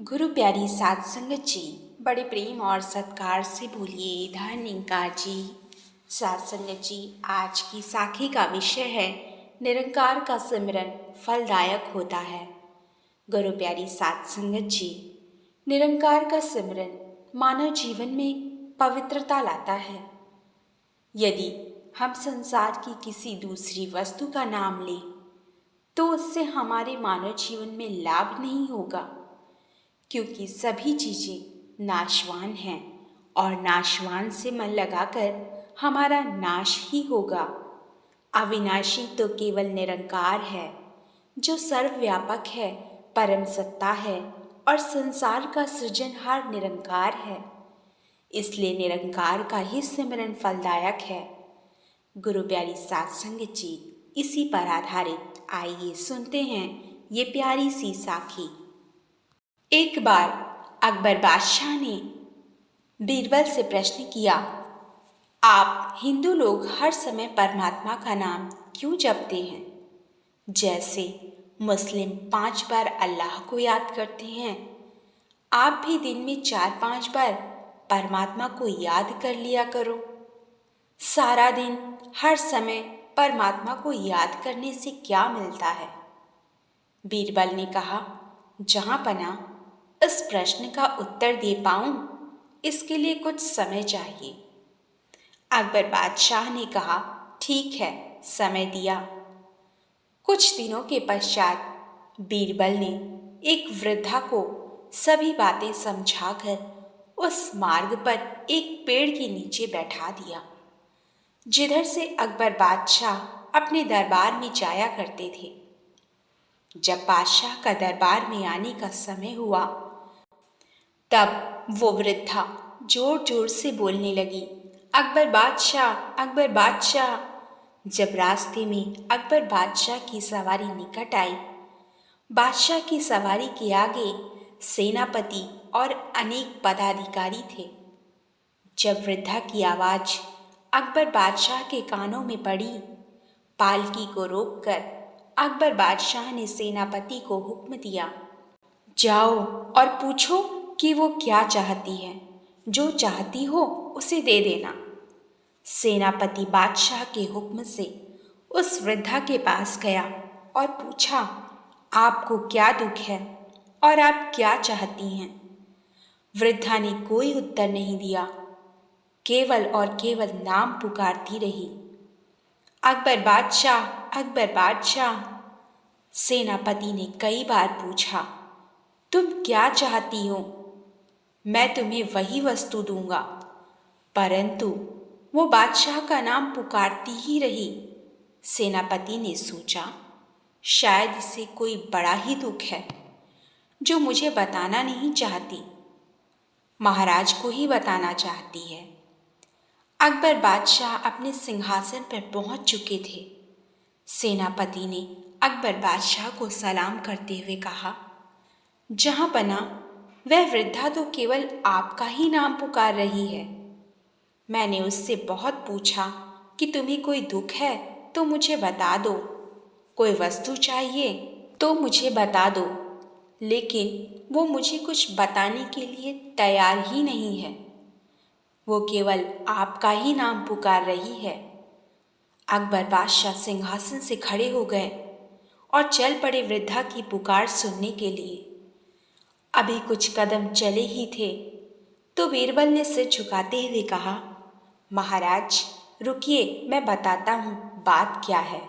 गुरु प्यारी साध संगत जी, बड़े प्रेम और सत्कार से बोलिए धन्यकार जी। साध संगत जी, आज की साखी का विषय है निरंकार का सिमरन फलदायक होता है। गुरु प्यारी साध संगत जी, निरंकार का सिमरन मानव जीवन में पवित्रता लाता है। यदि हम संसार की किसी दूसरी वस्तु का नाम लें तो उससे हमारे मानव जीवन में लाभ नहीं होगा, क्योंकि सभी चीज़ें नाशवान हैं और नाशवान से मन लगाकर हमारा नाश ही होगा। अविनाशी तो केवल निरंकार है, जो सर्वव्यापक है, परम सत्ता है और संसार का सृजनहार निरंकार है। इसलिए निरंकार का ही सिमरन फलदायक है। गुरु प्यारी साध संगत जी, इसी पर आधारित आइए सुनते हैं ये प्यारी सी साखी। एक बार अकबर बादशाह ने बीरबल से प्रश्न किया, आप हिंदू लोग हर समय परमात्मा का नाम क्यों जपते हैं? जैसे मुस्लिम 5 बार अल्लाह को याद करते हैं, आप भी दिन में 4-5 बार परमात्मा को याद कर लिया करो। सारा दिन हर समय परमात्मा को याद करने से क्या मिलता है? बीरबल ने कहा, जहां पना इस प्रश्न का उत्तर दे पाऊं, इसके लिए कुछ समय चाहिए। अकबर बादशाह ने कहा, ठीक है, समय दिया। कुछ दिनों के पश्चात बीरबल ने एक वृद्धा को सभी बातें समझाकर उस मार्ग पर एक पेड़ के नीचे बैठा दिया, जिधर से अकबर बादशाह अपने दरबार में जाया करते थे। जब बादशाह का दरबार में आने का समय हुआ, तब वो वृद्धा जोर जोर से बोलने लगी, अकबर बादशाह, अकबर बादशाह। जब रास्ते में अकबर बादशाह की सवारी निकट आई, बादशाह की सवारी के आगे सेनापति और अनेक पदाधिकारी थे। जब वृद्धा की आवाज़ अकबर बादशाह के कानों में पड़ी, पालकी को रोककर अकबर बादशाह ने सेनापति को हुक्म दिया, जाओ और पूछो कि वो क्या चाहती है। जो चाहती हो उसे दे देना। सेनापति बादशाह के हुक्म से उस वृद्धा के पास गया और पूछा, आपको क्या दुख है और आप क्या चाहती हैं? वृद्धा ने कोई उत्तर नहीं दिया, केवल और केवल नाम पुकारती रही, अकबर बादशाह, अकबर बादशाह। सेनापति ने कई बार पूछा, तुम क्या चाहती हो? मैं तुम्हें वही वस्तु दूंगा। परंतु वो बादशाह का नाम पुकारती ही रही। सेनापति ने सोचा, शायद इसे कोई बड़ा ही दुख है जो मुझे बताना नहीं चाहती, महाराज को ही बताना चाहती है। अकबर बादशाह अपने सिंहासन पर पहुंच चुके थे। सेनापति ने अकबर बादशाह को सलाम करते हुए कहा, जहां पना वह वृद्धा तो केवल आपका ही नाम पुकार रही है। मैंने उससे बहुत पूछा कि तुम्हें कोई दुख है तो मुझे बता दो, कोई वस्तु चाहिए तो मुझे बता दो, लेकिन वो मुझे कुछ बताने के लिए तैयार ही नहीं है। वो केवल आपका ही नाम पुकार रही है। अकबर बादशाह सिंहासन से खड़े हो गए और चल पड़े वृद्धा की पुकार सुनने के लिए। अभी कुछ कदम चले ही थे तो बीरबल ने सिर झुकाते हुए कहा, महाराज रुकिए, मैं बताता हूँ बात क्या है।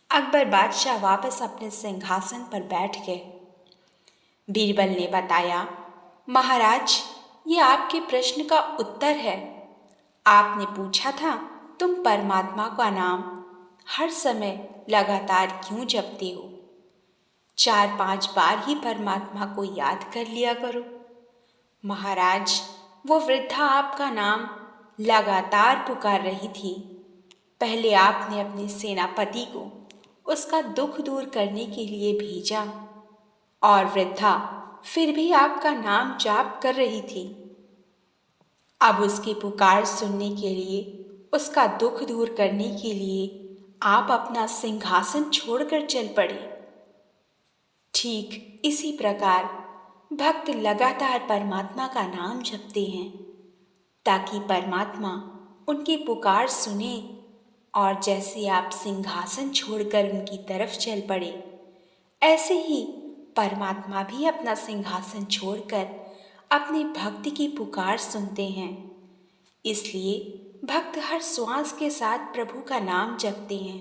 अकबर बादशाह वापस अपने सिंहासन पर बैठ गए। बीरबल ने बताया, महाराज ये आपके प्रश्न का उत्तर है। आपने पूछा था, तुम परमात्मा का नाम हर समय लगातार क्यों जपते हो? 4-5 बार ही परमात्मा को याद कर लिया करो। महाराज, वो वृद्धा आपका नाम लगातार पुकार रही थी। पहले आपने अपने सेनापति को उसका दुख दूर करने के लिए भेजा और वृद्धा फिर भी आपका नाम जाप कर रही थी। अब उसकी पुकार सुनने के लिए, उसका दुख दूर करने के लिए आप अपना सिंहासन छोड़कर चल पड़े। ठीक इसी प्रकार भक्त लगातार परमात्मा का नाम जपते हैं ताकि परमात्मा उनकी पुकार सुने और जैसे आप सिंहासन छोड़कर उनकी तरफ चल पड़े, ऐसे ही परमात्मा भी अपना सिंहासन छोड़कर अपने भक्त की पुकार सुनते हैं। इसलिए भक्त हर श्वास के साथ प्रभु का नाम जपते हैं।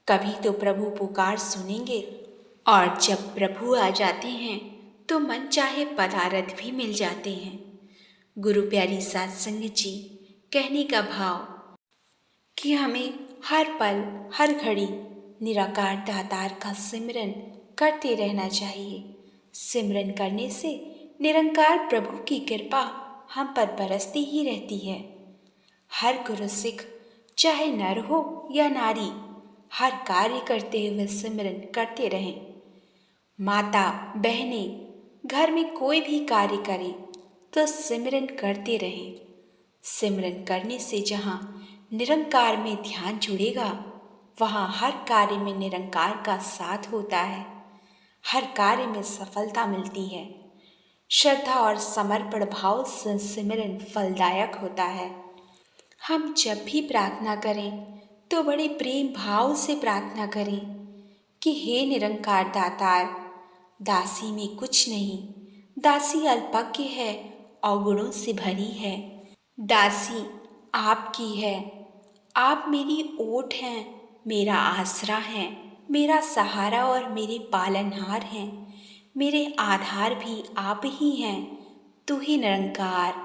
कभी तो प्रभु पुकार सुनेंगे और जब प्रभु आ जाते हैं तो मन चाहे पदार्थ भी मिल जाते हैं। गुरु प्यारी साध संगत जी, कहने का भाव कि हमें हर पल हर घड़ी निराकार दातार का सिमरन करते रहना चाहिए। सिमरन करने से निरंकार प्रभु की कृपा हम पर बरसती ही रहती है। हर गुरु सिख चाहे नर हो या नारी, हर कार्य करते हुए सिमरन करते रहें। माता बहनें घर में कोई भी कार्य करें तो सिमरन करते रहें। सिमरन करने से जहाँ निरंकार में ध्यान जुड़ेगा, वहाँ हर कार्य में निरंकार का साथ होता है, हर कार्य में सफलता मिलती है। श्रद्धा और समर्पण भाव से सिमरन फलदायक होता है। हम जब भी प्रार्थना करें तो बड़े प्रेम भाव से प्रार्थना करें कि हे निरंकार दातार, दासी में कुछ नहीं, दासी अल्पज्ञ है, अवगुणों से भरी है। दासी आपकी है, आप मेरी ओट हैं, मेरा आसरा हैं, मेरा सहारा और मेरे पालनहार हैं। मेरे आधार भी आप ही हैं। तू ही निरंकार,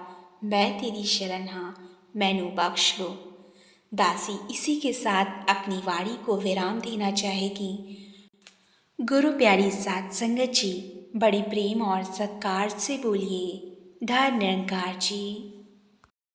मैं तेरी शरण हाँ, मैनू बख्श लो। दासी इसी के साथ अपनी वाणी को विराम देना चाहेगी। गुरु प्यारी साध संगत जी, बड़े प्रेम और सत्कार से बोलिए, धन निरंकार जी।